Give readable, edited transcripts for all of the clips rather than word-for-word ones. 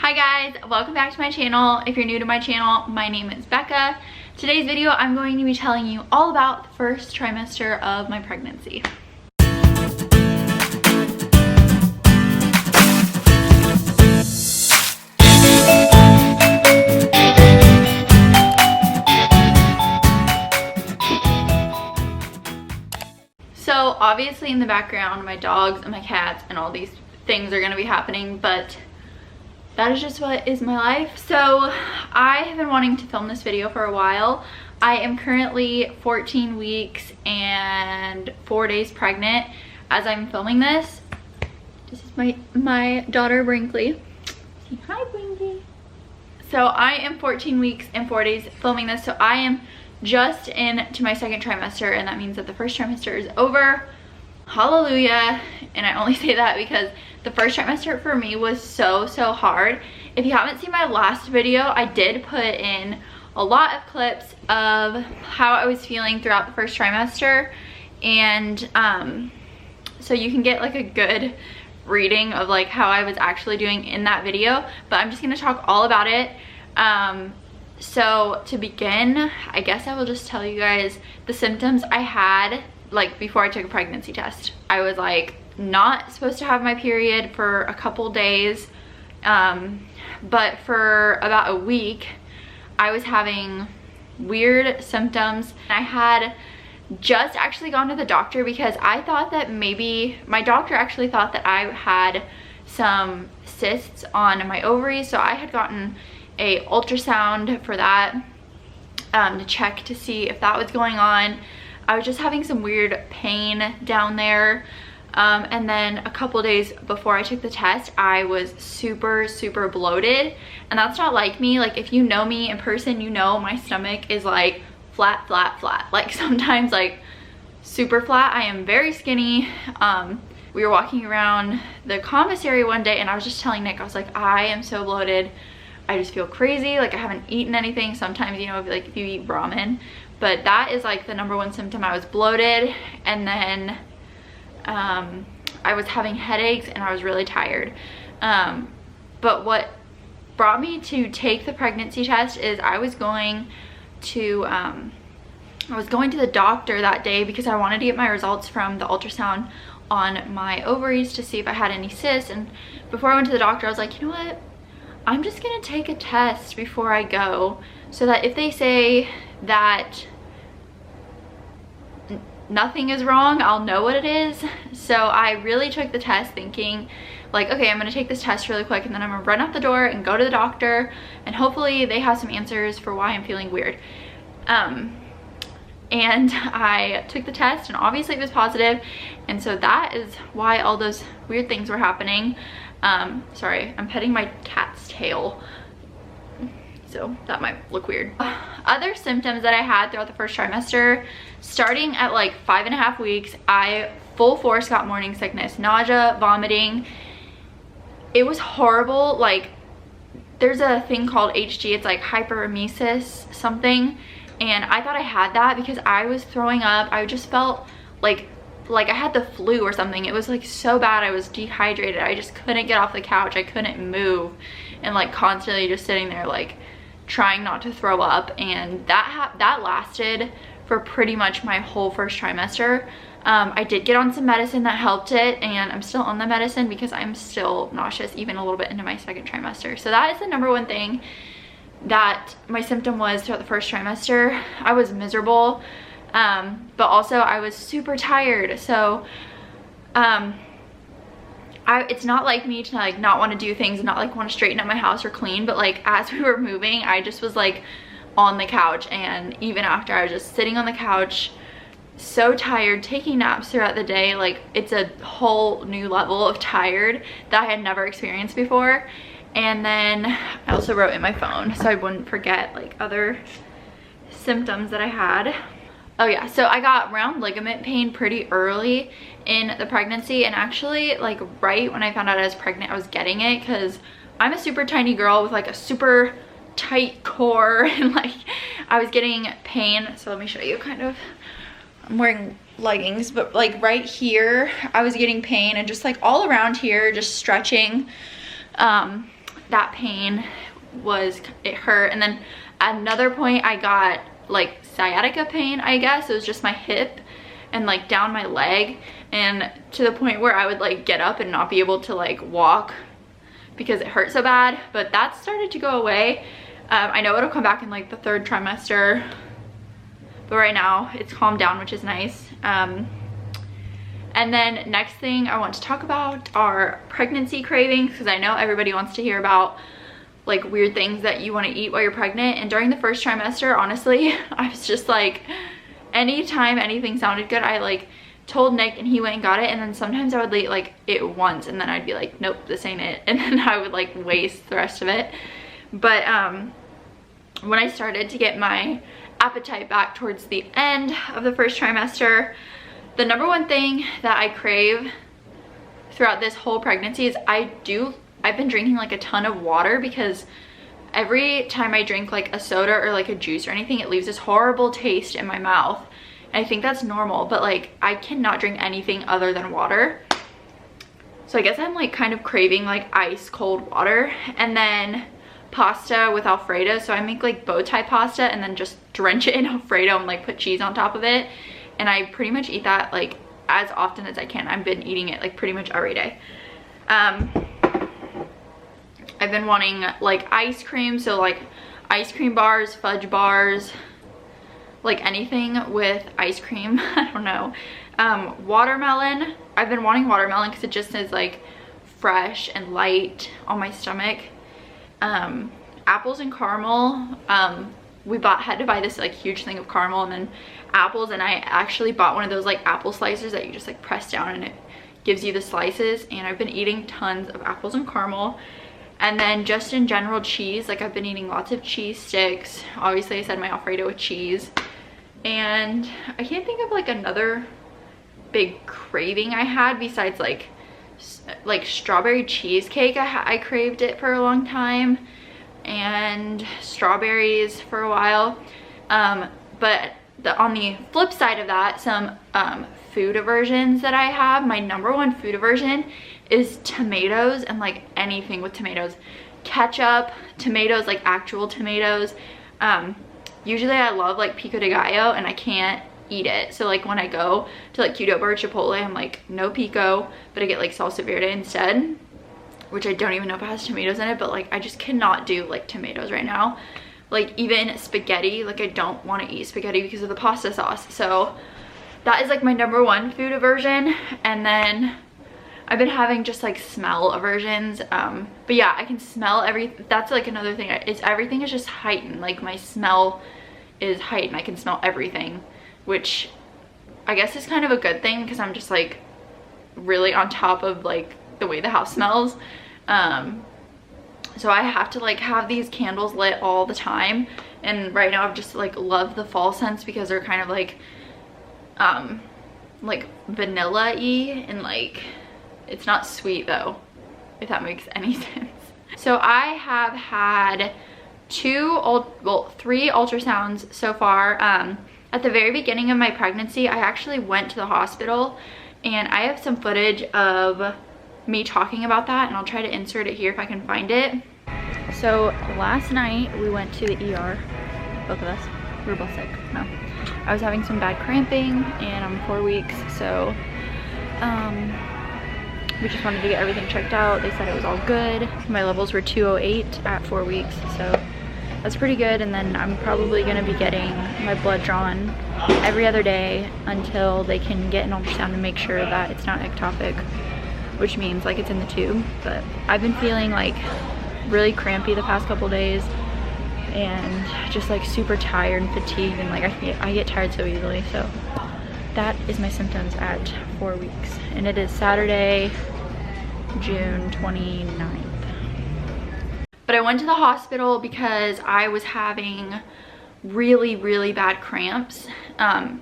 Hi guys, welcome back to my channel. If you're new to my channel, my name is Becca. Today's video, I'm going to be telling you all about the first trimester of my pregnancy. So obviously in the background, my dogs and my cats and all these things are gonna be happening, but that is just what is my life. So I have been wanting to film this video for a while. I am currently 14 weeks and 4 days pregnant as I'm filming this. This is my daughter Brinkley. Say hi, Brinkley. So I am 14 weeks and 4 days filming this. So I am just into my second trimester, and that means that the first trimester is over. Hallelujah. And I only say that because the first trimester for me was so hard. If you haven't seen my last video, I did put in a lot of clips of how I was feeling throughout the first trimester, and so you can get like a good reading of like how I was actually doing in that video, but I'm just going to talk all about it. So to begin, I guess I will just tell you guys the symptoms I had like before I took a pregnancy test. I was like not supposed to have my period for a couple days, but for about a week I was having weird symptoms. I had just actually gone to the doctor because I thought that maybe my doctor actually thought that I had some cysts on my ovaries, so I had gotten a ultrasound for that to check to see if that was going on. I was just having some weird pain down there, and then a couple days before I took the test I was super bloated, and that's not like me. Like if you know me in person, you know my stomach is like flat, like sometimes like super flat. I am very skinny. We were walking around the commissary one day and I was just telling Nick, I was like, I am so bloated. I just feel crazy, like I haven't eaten anything. Sometimes, you know, like if you eat ramen, but that is like the #1 symptom. I was bloated, and then I was having headaches and I was really tired. But what brought me to take the pregnancy test is I was going to the doctor that day because I wanted to get my results from the ultrasound on my ovaries to see if I had any cysts. And before I went to the doctor, I was like, you know what? I'm just gonna take a test before I go, so that if they say that nothing is wrong, I'll know what it is. So I really took the test thinking like, okay, I'm gonna take this test really quick and then I'm gonna run out the door and go to the doctor, and hopefully they have some answers for why I'm feeling weird. And I took the test and obviously it was positive, and so that is why all those weird things were happening. Sorry, I'm petting my cat's tail, so that might look weird. Other symptoms that I had throughout the first trimester, starting at like 5.5 weeks, I full force got morning sickness, nausea, vomiting. It was horrible. Like there's a thing called HG, it's like hyperemesis something, and I thought I had that because I was throwing up. I just felt like I had the flu or something. It was like so bad. I was dehydrated. I just couldn't get off the couch. I couldn't move, and like constantly just sitting there like trying not to throw up. And that lasted for pretty much my whole first trimester. I did get on some medicine that helped it, and I'm still on the medicine because I'm still nauseous even a little bit into my second trimester. So that is the #1 thing that my symptom was throughout the first trimester. I was miserable. But also I was super tired. So it's not like me to like not want to do things and not like want to straighten up my house or clean, but like as we were moving I just was like on the couch, and even after I was just sitting on the couch so tired, taking naps throughout the day. Like it's a whole new level of tired that I had never experienced before. And then I also wrote in my phone so I wouldn't forget like other symptoms that I had. Oh yeah, so I got round ligament pain pretty early in the pregnancy, and actually like right when I found out I was pregnant I was getting it because I'm a super tiny girl with like a super tight core, and like I was getting pain. So let me show you kind of, I'm wearing leggings, but like right here I was getting pain, and just like all around here just stretching. that pain it hurt. And then at another point I got like sciatica pain, I guess. It was just my hip and like down my leg, and to the point where I would like get up and not be able to like walk because it hurt so bad. But that started to go away. I know it'll come back in like the 3rd trimester, but right now it's calmed down, which is nice. And then next thing I want to talk about are pregnancy cravings, because I know everybody wants to hear about like weird things that you want to eat while you're pregnant. And during the 1st trimester, honestly, I was just like, anytime anything sounded good, I like told Nick and he went and got it. And then sometimes I would eat like it once and then I'd be like, nope, this ain't it. And then I would like waste the rest of it. But when I started to get my appetite back towards the end of the 1st trimester, the number one thing that I crave throughout this whole pregnancy is I've been drinking like a ton of water, because every time I drink like a soda or like a juice or anything, it leaves this horrible taste in my mouth. And I think that's normal, but like I cannot drink anything other than water. So I guess I'm like kind of craving like ice cold water. And then pasta with Alfredo. So I make like bow tie pasta and then just drench it in Alfredo and like put cheese on top of it. And I pretty much eat that like as often as I can. I've been eating it like pretty much every day. I've been wanting like ice cream, so like ice cream bars, fudge bars, like anything with ice cream. I don't know. Watermelon. I've been wanting watermelon because it just is like fresh and light on my stomach. Apples and caramel. We had to buy this like huge thing of caramel and then apples, and I actually bought one of those like apple slicers that you just like press down and it gives you the slices. And I've been eating tons of apples and caramel. And then just in general, cheese. Like I've been eating lots of cheese sticks. Obviously I said my Alfredo with cheese. And I can't think of like another big craving I had besides like strawberry cheesecake. I craved it for a long time, and strawberries for a while. But on the flip side of that, some food aversions that I have. My number one food aversion is tomatoes, and like anything with tomatoes. Ketchup, tomatoes, like actual tomatoes. Usually I love like pico de gallo and I can't eat it. So like when I go to like Qdoba or Chipotle, I'm like, no pico, but I get like salsa verde instead, which I don't even know if it has tomatoes in it. But like I just cannot do like tomatoes right now. Like even spaghetti, like I don't want to eat spaghetti because of the pasta sauce. So that is like my number one food aversion. And then I've been having just like smell aversions. But yeah, I can smell that's like another thing. Everything is just heightened. Like my smell is heightened. I can smell everything, which I guess is kind of a good thing because I'm just like really on top of like the way the house smells. So I have to like have these candles lit all the time. And right now I've just like love the fall scents because they're kind of like vanilla-y, and like it's not sweet though, if that makes any sense. So I have had 3 ultrasounds so far. At the very beginning of my pregnancy, I actually went to the hospital, and I have some footage of me talking about that, and I'll try to insert it here if I can find it. So last night we went to the ER, both of us. We were both sick. No, I was having some bad cramping, and I'm 4 weeks, so we just wanted to get everything checked out. They said it was all good. My levels were 208 at 4 weeks, so that's pretty good. And then I'm probably gonna be getting my blood drawn every other day until they can get an ultrasound and make sure that it's not ectopic, which means like it's in the tube. But I've been feeling like really crampy the past couple days, and just like super tired and fatigued, and like I get tired so easily. So that is my symptoms at 4 weeks, and it is Saturday, June 29th. But I went to the hospital because I was having really bad cramps.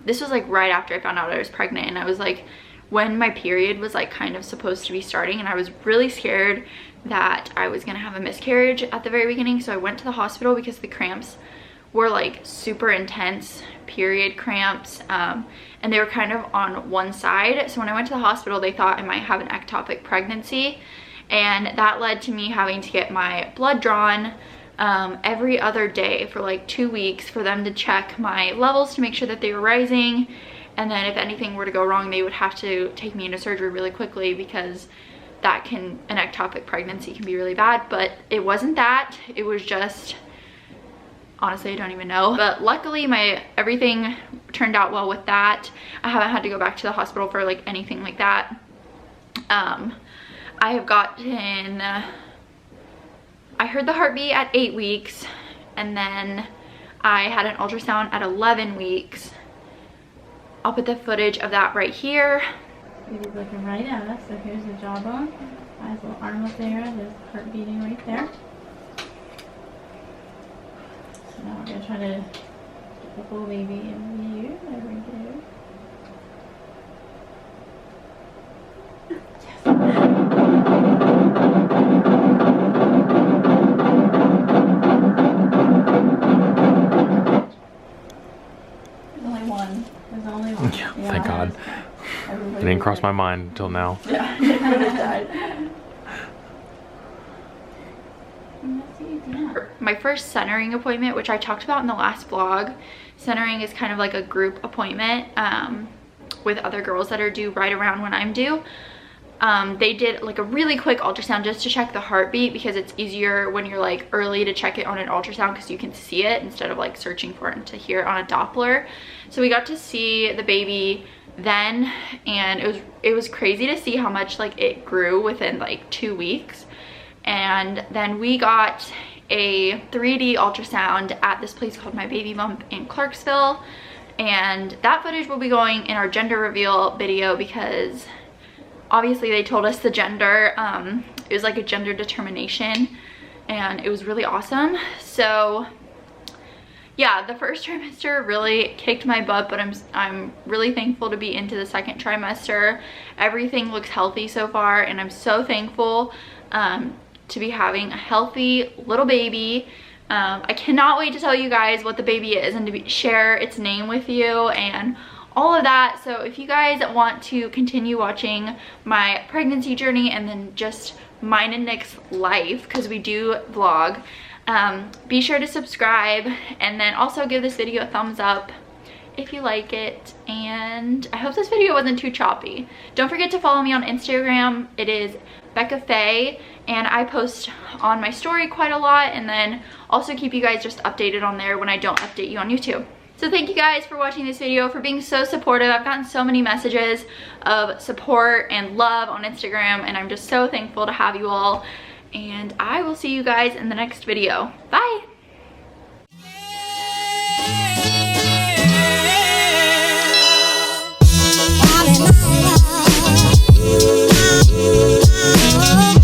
This was like right after I found out I was pregnant, and I was like when my period was like kind of supposed to be starting, and I was really scared that I was gonna have a miscarriage at the very beginning. So I went to the hospital because the cramps were like super intense period cramps, and they were kind of on one side. So when I went to the hospital, they thought I might have an ectopic pregnancy, and that led to me having to get my blood drawn every other day for like 2 weeks for them to check my levels to make sure that they were rising. And then if anything were to go wrong, they would have to take me into surgery really quickly, because an ectopic pregnancy can be really bad. But it wasn't that, it was just, honestly, I don't even know. But luckily everything turned out well with that. I haven't had to go back to the hospital for like anything like that. I have gotten, I heard the heartbeat at 8 weeks, and then I had an ultrasound at 11 weeks. I'll put the footage of that right here. Baby's looking right at us, so here's the jawbone. His little arm up there, there's heart beating right there. So now we're gonna try to get the whole baby in view. There we go. There's only one. Yeah, thank God. It didn't cross my mind until now. Yeah, it could have died. My first centering appointment, which I talked about in the last vlog, centering is kind of like a group appointment with other girls that are due right around when I'm due. They did like a really quick ultrasound just to check the heartbeat, because it's easier when you're like early to check it on an ultrasound, because you can see it instead of like searching for it to hear it on a Doppler. So we got to see the baby then, and it was crazy to see how much like it grew within like 2 weeks. And then we got a 3D ultrasound at this place called My Baby Bump in Clarksville, and that footage will be going in our gender reveal video, because obviously they told us the gender. It was like a gender determination, and it was really awesome. So yeah, the first trimester really kicked my butt, but I'm really thankful to be into the second trimester. Everything looks healthy so far, and I'm so thankful to be having a healthy little baby. I cannot wait to tell you guys what the baby is and to share its name with you and all of that. So if you guys want to continue watching my pregnancy journey and then just mine and Nick's life, because we do vlog, be sure to subscribe, and then also give this video a thumbs up if you like it. And I hope this video wasn't too choppy. Don't forget to follow me on Instagram. It is Becca Faye, and I post on my story quite a lot, and then also keep you guys just updated on there when I don't update you on YouTube. So thank you guys for watching this video, for being so supportive. I've gotten so many messages of support and love on Instagram, and I'm just so thankful to have you all. And I will see you guys in the next video. Bye!